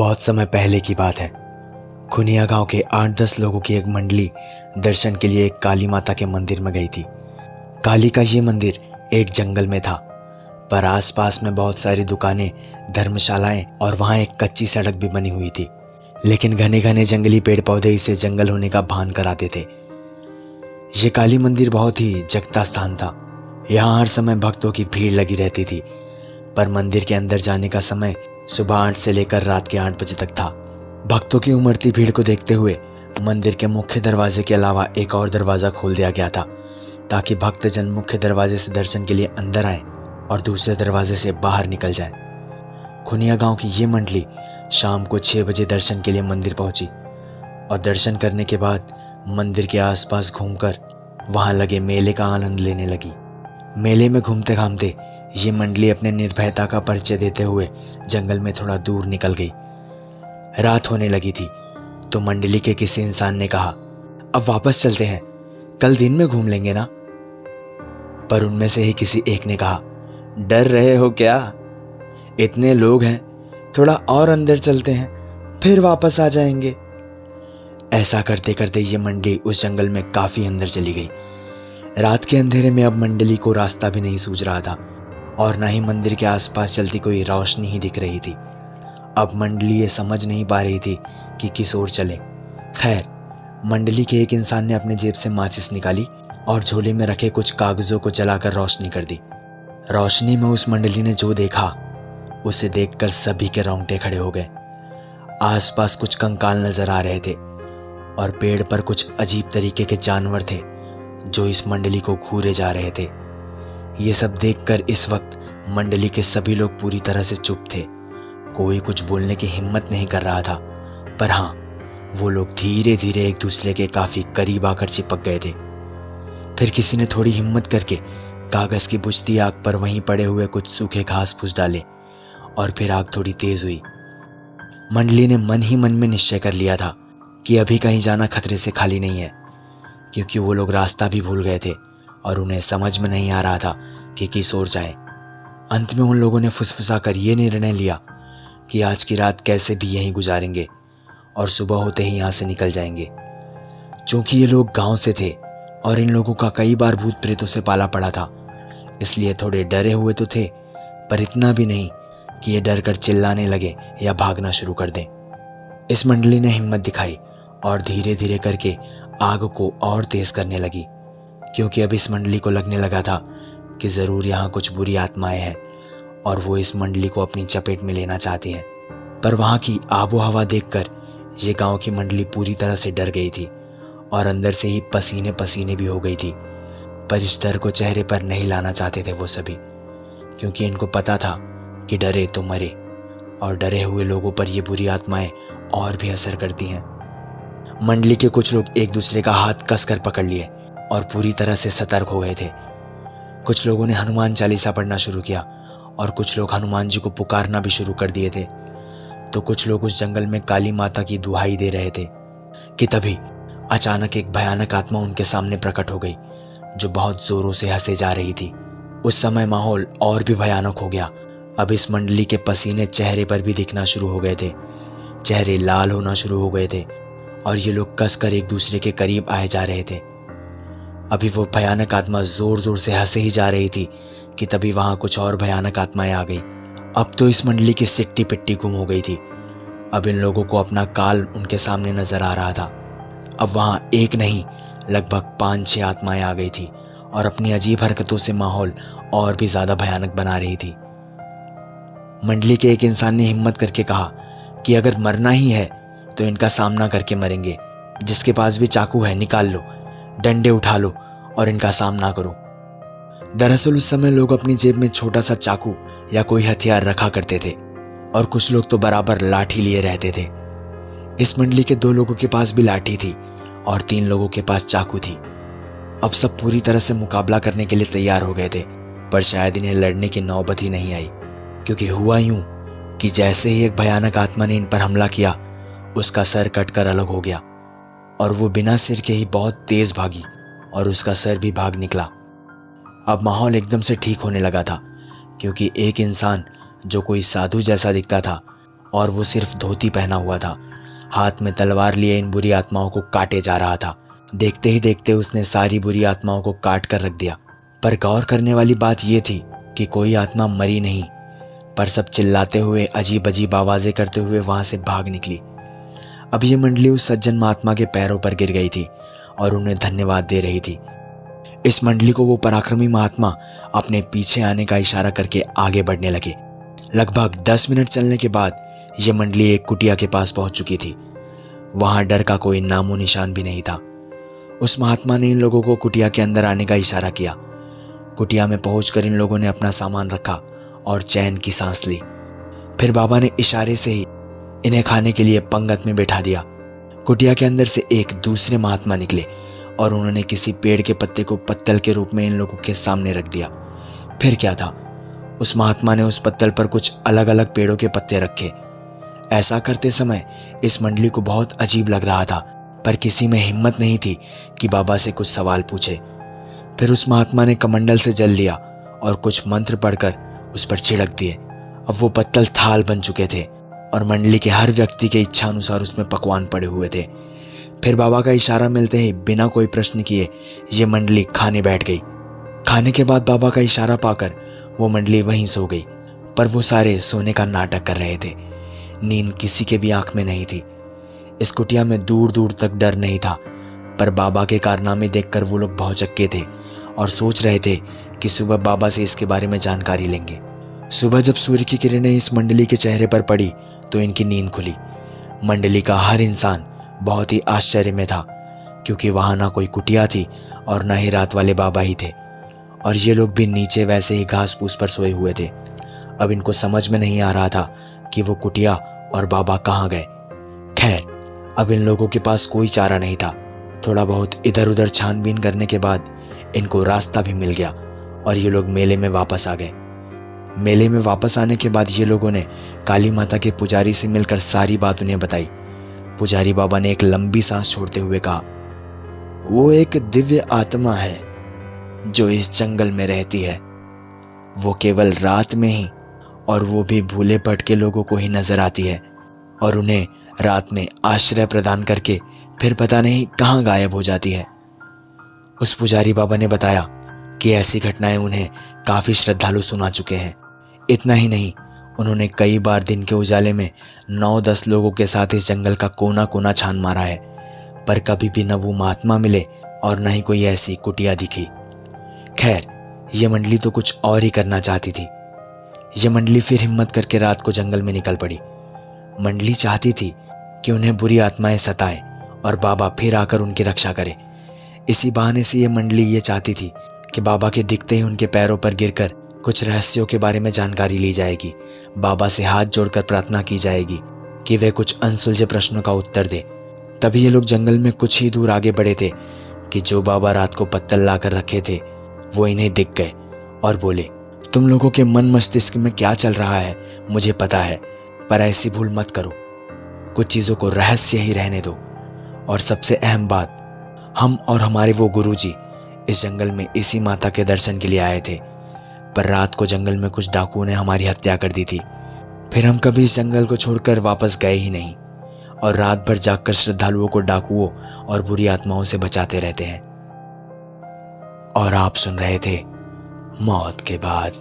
बहुत समय पहले की बात है। खुनिया गांव के 8-10 लोगों की एक मंडली दर्शन के लिए एक काली माता के मंदिर में गई थी। काली का ये मंदिर एक जंगल में था, पर आसपास में बहुत सारी दुकानें, धर्मशालाएं और वहां एक कच्ची सड़क भी बनी हुई थी। लेकिन घने घने जंगली पेड़ पौधे इसे जंगल होने का भान कराते थे। ये काली मंदिर बहुत ही जगता स्थान था। यहाँ हर समय भक्तों की भीड़ लगी रहती थी, पर मंदिर के अंदर जाने का समय सुबह 8 से लेकर रात के 8 बजे तक था। भक्तों की उमड़ती भीड़ को देखते हुए मंदिर के मुख्य दरवाजे के अलावा एक और दरवाजा खोल दिया गया था, ताकि भक्तजन मुख्य दरवाजे से दर्शन के लिए अंदर आए और दूसरे दरवाजे से बाहर निकल जाएं। खुनिया गांव की ये मंडली शाम को 6 बजे दर्शन के लिए मंदिर पहुंची और दर्शन करने के बाद मंदिर के आसपास घूमकर वहां लगे मेले का आनंद लेने लगी। मेले में घूमते घामते ये मंडली अपने निर्भयता का परिचय देते हुए जंगल में थोड़ा दूर निकल गई। रात होने लगी थी तो मंडली के किसी इंसान ने कहा, अब वापस चलते हैं, कल दिन में घूम लेंगे ना। पर उनमें से ही किसी एक ने कहा, डर रहे हो क्या? इतने लोग हैं, थोड़ा और अंदर चलते हैं, फिर वापस आ जाएंगे। ऐसा करते करते ये मंडली उस जंगल में काफी अंदर चली गई। रात के अंधेरे में अब मंडली को रास्ता भी नहीं सूझ रहा था और ना ही मंदिर के आसपास चलती कोई रोशनी ही दिख रही थी। अब मंडली ये समझ नहीं पा रही थी कि किस ओर चले। खैर, मंडली के एक इंसान ने अपनी जेब से माचिस निकाली और झोले में रखे कुछ कागजों को जलाकर रोशनी कर दी। रोशनी में उस मंडली ने जो देखा, उसे देखकर सभी के रोंगटे खड़े हो गए। आसपास कुछ कंकाल नजर आ रहे थे और पेड़ पर कुछ अजीब तरीके के जानवर थे जो इस मंडली को घूरे जा रहे थे। ये सब देखकर इस वक्त मंडली के सभी लोग पूरी तरह से चुप थे। कोई कुछ बोलने की हिम्मत नहीं कर रहा था, पर हाँ, वो लोग धीरे धीरे एक दूसरे के काफी करीब आकर चिपक गए थे। फिर किसी ने थोड़ी हिम्मत करके कागज की बुझती आग पर वहीं पड़े हुए कुछ सूखे घास फूस डाले और फिर आग थोड़ी तेज हुई। मंडली ने मन ही मन में निश्चय कर लिया था कि अभी कहीं जाना खतरे से खाली नहीं है, क्योंकि वो लोग रास्ता भी भूल गए थे और उन्हें समझ में नहीं आ रहा था कि किस ओर जाएं। अंत में उन लोगों ने फुसफुसाकर ये निर्णय लिया कि आज की रात कैसे भी यहीं गुजारेंगे और सुबह होते ही यहाँ से निकल जाएंगे। चूंकि ये लोग गांव से थे और इन लोगों का कई बार भूत प्रेतों से पाला पड़ा था, इसलिए थोड़े डरे हुए तो थे, पर इतना भी नहीं कि ये डर कर चिल्लाने लगे या भागना शुरू कर दें। इस मंडली ने हिम्मत दिखाई और धीरे धीरे करके आग को और तेज करने लगी, क्योंकि अब इस मंडली को लगने लगा था कि जरूर यहाँ कुछ बुरी आत्माएं हैं और वो इस मंडली को अपनी चपेट में लेना चाहती हैं। पर वहाँ की आबो हवा देखकर ये गांव की मंडली पूरी तरह से डर गई थी और अंदर से ही पसीने पसीने भी हो गई थी। पर इस डर को चेहरे पर नहीं लाना चाहते थे वो सभी, क्योंकि इनको पता था कि डरे तो मरे और डरे हुए लोगों पर ये बुरी आत्माएं और भी असर करती हैं। मंडली के कुछ लोग एक दूसरे का हाथ कसकर पकड़ लिए और पूरी तरह से सतर्क हो गए थे। कुछ लोगों ने हनुमान चालीसा पढ़ना शुरू किया और कुछ लोग हनुमान जी को पुकारना भी शुरू कर दिए थे। तो कुछ लोग उस जंगल में काली माता की दुहाई दे रहे थे कि तभी अचानक एक भयानक आत्मा उनके सामने प्रकट हो गई, जो बहुत जोरों से हंसे जा रही थी। उस समय माहौल और भी भयानक हो गया। अब इस मंडली के पसीने चेहरे पर भी दिखना शुरू हो गए थे, चेहरे लाल होना शुरू हो गए थे और ये लोग कसकर एक दूसरे के करीब आए जा रहे थे। अभी वो भयानक आत्मा जोर जोर से हंसे ही जा रही थी कि तभी वहां कुछ और भयानक आत्माएं आ गई। अब तो इस मंडली की सिट्टी पिट्टी गुम हो गई थी। अब इन लोगों को अपना काल उनके सामने नजर आ रहा था। अब वहां एक नहीं, लगभग 5-6 आत्माएं आ गई थी और अपनी अजीब हरकतों से माहौल और भी ज्यादा भयानक बना रही थी। मंडली के एक इंसान ने हिम्मत करके कहा कि अगर मरना ही है तो इनका सामना करके मरेंगे। जिसके पास भी चाकू है निकाल लो, डंडे उठा लो और इनका सामना करो। दरअसल उस समय लोग अपनी जेब में छोटा सा चाकू या कोई हथियार रखा करते थे और कुछ लोग तो बराबर लाठी लिए रहते थे। इस मंडली के 2 लोगों के पास भी लाठी थी और 3 लोगों के पास चाकू थी। अब सब पूरी तरह से मुकाबला करने के लिए तैयार हो गए थे, पर शायद इन्हें लड़ने की नौबत ही नहीं आई, क्योंकि हुआ यूं कि जैसे ही एक भयानक आत्मा ने इन पर हमला किया, उसका सर कटकर अलग हो गया और वो बिना सिर के ही बहुत तेज भागी और उसका सर भी भाग निकला। अब माहौल एकदम से ठीक होने लगा था, क्योंकि एक इंसान जो कोई साधु जैसा दिखता था, और वो सिर्फ धोती पहना हुआ था। हाथ में तलवार लिए इन बुरी आत्माओं को काटे जा रहा था। देखते ही देखते उसने सारी बुरी आत्माओं को काट कर रख दिया। पर गौर करने वाली बात यह थी कि कोई आत्मा मरी नहीं, पर सब चिल्लाते हुए अजीब अजीब आवाजें करते हुए वहां से भाग निकली। अब ये मंडली उस सज्जन महात्मा के पैरों पर गिर गई थी और उन्हें धन्यवाद दे रही थी। इस मंडली को वो पराक्रमी महात्मा अपने पीछे आने का इशारा करके आगे बढ़ने लगे। लगभग 10 मिनट चलने के बाद ये मंडली एक कुटिया के पास पहुंच चुकी थी। वहां डर का कोई नामो निशान भी नहीं था। उस महात्मा ने इन लोगों को कुटिया के अंदर आने का इशारा किया। कुटिया में पहुंचकर इन लोगों ने अपना सामान रखा और चैन की सांस ली। फिर बाबा ने इशारे से ही इन्हें खाने के लिए पंगत में बैठा दिया। कुटिया के अंदर से एक दूसरे महात्मा निकले और उन्होंने किसी पेड़ के पत्ते को पत्तल के रूप में इन लोगों के सामने रख दिया। फिर क्या था, उस महात्मा ने उस पत्तल पर कुछ अलग अलग पेड़ों के पत्ते रखे। ऐसा करते समय इस मंडली को बहुत अजीब लग रहा था, पर किसी में हिम्मत नहीं थी कि बाबा से कुछ सवाल पूछे। फिर उस महात्मा ने कमंडल से जल लिया और कुछ मंत्र पढ़कर उस पर छिड़क दिए। अब वो पत्तल थाल बन चुके थे और मंडली के हर व्यक्ति के इच्छा अनुसार उसमें पकवान पड़े हुए थे। फिर बाबा का इशारा मिलते ही बिना कोई प्रश्न किए ये मंडली खाने बैठ गई। खाने के बाद बाबा का इशारा पाकर वो मंडली वहीं सो गई, पर वो सारे सोने का नाटक कर रहे थे। नींद किसी के भी आंख में नहीं थी। इस कुटिया में दूर दूर तक डर नहीं था, पर बाबा के कारनामे देखकर वो लोग भौचक्के थे और सोच रहे थे कि सुबह बाबा से इसके बारे में जानकारी लेंगे। सुबह जब सूर्य की किरणें इस मंडली के चेहरे पर पड़ी तो इनकी नींद खुली। मंडली का हर इंसान बहुत ही आश्चर्य में था, क्योंकि वहां ना कोई कुटिया थी और ना ही रात वाले बाबा ही थे, और ये लोग भी नीचे वैसे ही घास फूस पर सोए हुए थे। अब इनको समझ में नहीं आ रहा था कि वो कुटिया और बाबा कहाँ गए। खैर, अब इन लोगों के पास कोई चारा नहीं था। थोड़ा बहुत इधर उधर छानबीन करने के बाद इनको रास्ता भी मिल गया और ये लोग मेले में वापस आ गए। मेले में वापस आने के बाद ये लोगों ने काली माता के पुजारी से मिलकर सारी बात उन्हें बताई। पुजारी बाबा ने एक लंबी सांस छोड़ते हुए कहा, वो एक दिव्य आत्मा है जो इस जंगल में रहती है। वो केवल रात में ही, और वो भी भूले भटके लोगों को ही नजर आती है, और उन्हें रात में आश्रय प्रदान करके फिर पता नहीं कहाँ गायब हो जाती है। उस पुजारी बाबा ने बताया कि ऐसी घटनाएं उन्हें काफी श्रद्धालु सुना चुके हैं। इतना ही नहीं, उन्होंने कई बार दिन के उजाले में 9-10 लोगों के साथ इस जंगल का कोना कोना छान मारा है, पर कभी भी न वो महात्मा मिले और न ही कोई ऐसी कुटिया दिखी। खैर, ये मंडली तो कुछ और ही करना चाहती थी। ये मंडली फिर हिम्मत करके रात को जंगल में निकल पड़ी। मंडली चाहती थी कि उन्हें बुरी आत्माएं सताएं और बाबा फिर आकर उनकी रक्षा करे। इसी बहाने से ये मंडली ये चाहती थी कि बाबा के दिखते ही उनके पैरों पर गिरकर कुछ रहस्यों के बारे में जानकारी ली जाएगी। बाबा से हाथ जोड़कर प्रार्थना की जाएगी कि वे कुछ अनसुलझे प्रश्नों का उत्तर दे। तभी ये लोग जंगल में कुछ ही दूर आगे बढ़े थे कि जो बाबा रात को पत्तल लाकर रखे थे वो इन्हें दिख गए और बोले, तुम लोगों के मन मस्तिष्क में क्या चल रहा है मुझे पता है, पर ऐसी भूल मत करो। कुछ चीज़ों को रहस्य ही रहने दो। और सबसे अहम बात, हम और हमारे वो गुरुजी इस जंगल में इसी माता के दर्शन के लिए आए थे, पर रात को जंगल में कुछ डाकुओं ने हमारी हत्या कर दी थी। फिर हम कभी इस जंगल को छोड़कर वापस गए ही नहीं, और रात भर जागकर श्रद्धालुओं को डाकुओं और बुरी आत्माओं से बचाते रहते हैं। और आप सुन रहे थे मौत के बाद।